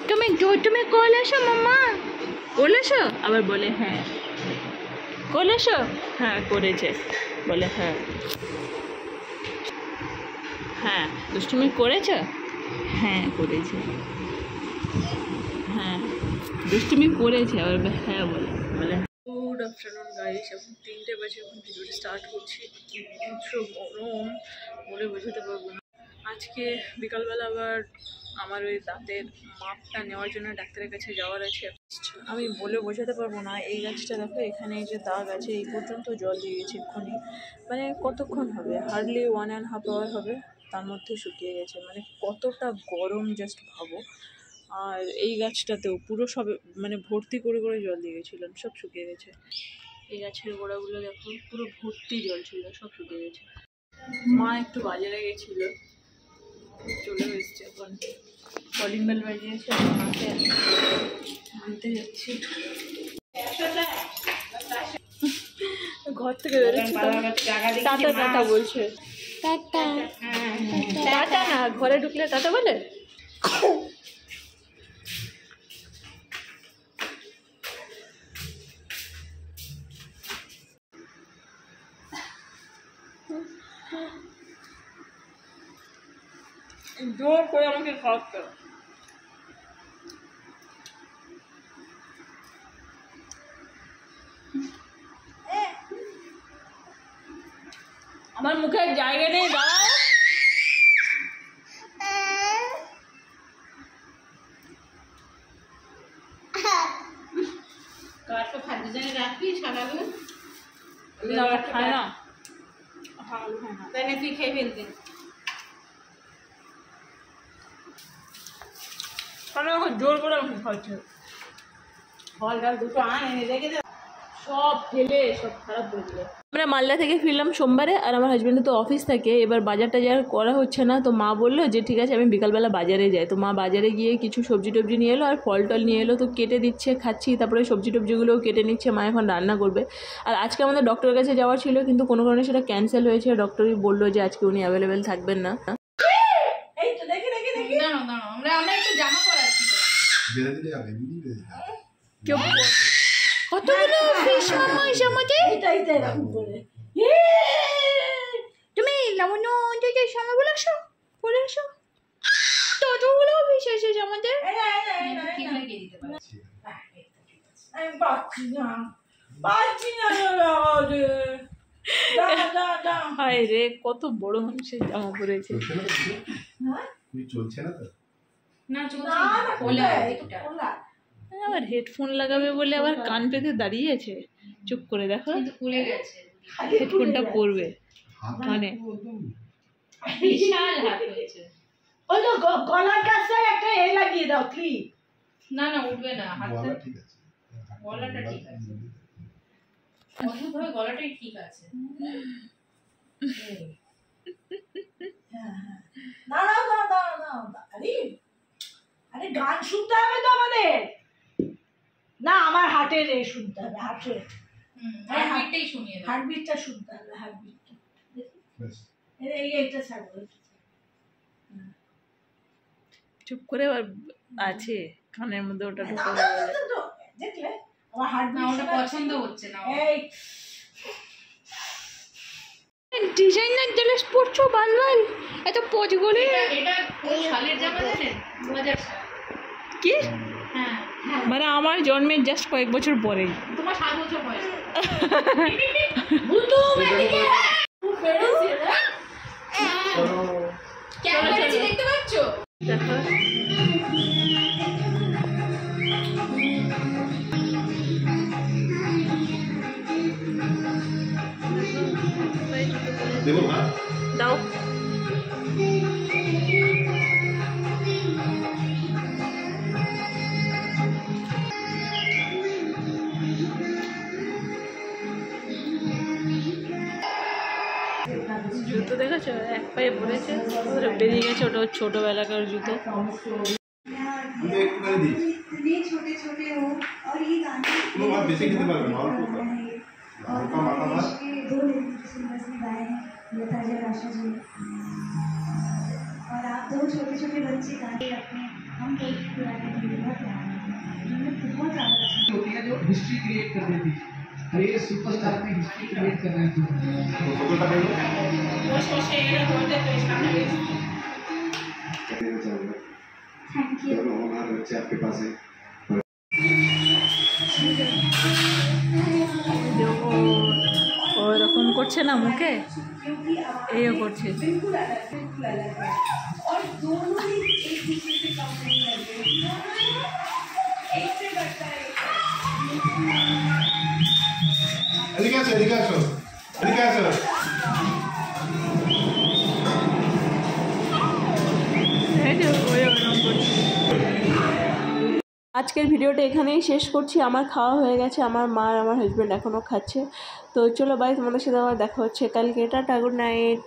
তুমি কলেছো মাম্মা, কলেছো? আবার বলে হ্যাঁ। কলেছো? হ্যাঁ করেছে, বলে হ্যাঁ। হ্যাঁ দুষ্টুমি করেছ? হ্যাঁ করেছে। হ্যাঁ দুষ্টুমি করেছে, আবার হ্যাঁ বলে বলে। গুড আফটারনুন গাইস, এখন 3টে বাজে, এখন ভিডিওটা স্টার্ট করছি। প্রচুর গরম, বলে বোঝাতে পারবো না। আজকে বিকালবেলা আবার আমার ওই দাঁতের মাপটা নেওয়ার জন্য ডাক্তারের কাছে যাওয়ার আছে। আমি বলে বোঝাতে পারবো না। এই গাছটা দেখো, এখানে এই যে দাগ আছে, এই পর্যন্ত জল দিয়ে গেছে এক্ষুনি। মানে কতক্ষণ হবে, হার্ডলি 1.5 আওয়ার হবে, তার মধ্যে শুকিয়ে গেছে। মানে কতটা গরম জাস্ট ভাবো। আর এই গাছটাতেও পুরো সব মানে ভর্তি করে করে জল দিয়ে গেছিলাম, সব শুকিয়ে গেছে। এই গাছের গোড়াগুলো দেখো, পুরো ভর্তি জল ছিল, সব শুকিয়ে গেছে। মা একটু বাজারে গেছিল, চলে এসছে। এখন কলিং বেল বাজিয়েছে, মাকে আনতে যাচ্ছি। ঘর থেকে বেরোচ্ছি, টাটা টাটা বলছে। টাটা টাটা না, ঘরে ঢুকলে টাটা বলে। জোর করে আমাকে খাওয়াতে। আমার মুখে জায়গা নেই, দাঁড়াও। কারটা খাদ্য জায়গায় রাখবি সকালে? না খায় না, আলু খায় না, তাই না? তুই খেয়ে ফেলতে জোর করে আমাকে খাওয়াচ্ছে। ফল গাছ দুটো আনে রেখে দে, সব ফেলে সব খারাপ করে দিল। আমরা মালদা থেকে ফিরলাম সোমবারে, আর আমার হাজব্যান্ডের তো অফিস থাকে। এবার বাজার টাজার করা হচ্ছে না, তো মা বললো যে ঠিক আছে আমি বিকালবেলা বাজারে যাই। তো মা বাজারে গিয়ে কিছু সবজি টবজি নিয়ে এলো, আর ফল টল নিয়ে এলো, তো কেটে দিচ্ছে, খাচ্ছি। তারপরে সবজি টবজিগুলোও কেটে নিচ্ছে, মা এখন রান্না করবে। আর আজকে আমাদের ডক্টরের কাছে যাওয়া ছিল, কিন্তু কোনো কারণে সেটা ক্যান্সেল হয়েছে। ডক্টরই বললো যে আজকে উনি অ্যাভেলেবেল থাকবেন না। কতগুলো ফিশ মামা এসে আমাদের তুমি লাবণ্য সামনেগুলো আসো, পরে আসো। কতগুলো ফিশ এসেছে আমাদের। হায় রে, কত বড় মানুষের জামা পরেছে। চলছে না তো, আবার হেডফোন লাগাবে বলে আবার কান পেতে দাঁড়িয়েছে চুপ করে। দেখো খুলে গেছে, হেডফোনটা পরবে কানে। বিশাল হাত হয়েছে। ওই তো গলার কাছে একটা এ লাগিয়ে দাও ক্লিপ। না না উঠবে না, হাতটা ঠিক আছে, গলাটা ঠিক আছে, অদ্ভুতভাবে গলাটাই ঠিক আছে। না না না না না, আরে আরে গান শুনতে হবে তো আমাদের। না আমার হার্টের এ শুনতে হবে, হার্টের হার্টবিটটাই শুনিয়ে দাও, হার্টবিটটা শুনতে হবে, হার্টবিটটা। এইটা ছাড়বো, চুপ করে আবার আছে কানের মধ্যে, ওটা ঢুকে যাবে। দেখলে আমার হার্টবিট, ওটা পছন্দ হচ্ছে না। এই ডিজাইনার ড্রেস পরছো বালবাল, এত পোজ করে। এটা কোন সালের জামা জানেন? 2000 সাল। কি? হ্যাঁ মানে আমার জন্মের জাস্ট কয়েক বছর পরেই। তোমার 7 বছর বয়স। ভুতু এদিকে খুব বেড়েছে রে। কেমন বেড়েছে দেখতে পাচ্ছো? দেখো দেবো না, দাও। জুতো দেখেছো, এক পায়ে পড়েছে, বেরিয়ে গেছে। ওটা ছোটবেলাকার জুতো। और आप दो छोटे छोटे बच्चे गाने अपने हम ये सुपरस्टार की हिस्ट्री क्रिएट कर रहे हैं थैंक यू हमारे बच्चे आपके पास है ওরকম করছে না মুখে এইও করছে এদিকে আসো এদিকে আসো এদিকে আসো আজকের ভিডিওটা এখানেই শেষ করছি। আমার খাওয়া হয়ে গেছে, আমার মা আর আমার হাজব্যান্ড এখনও খাচ্ছে। তো চলো বাই, তোমাদের সাথে আবার দেখা হচ্ছে কালকে। Tata, good night.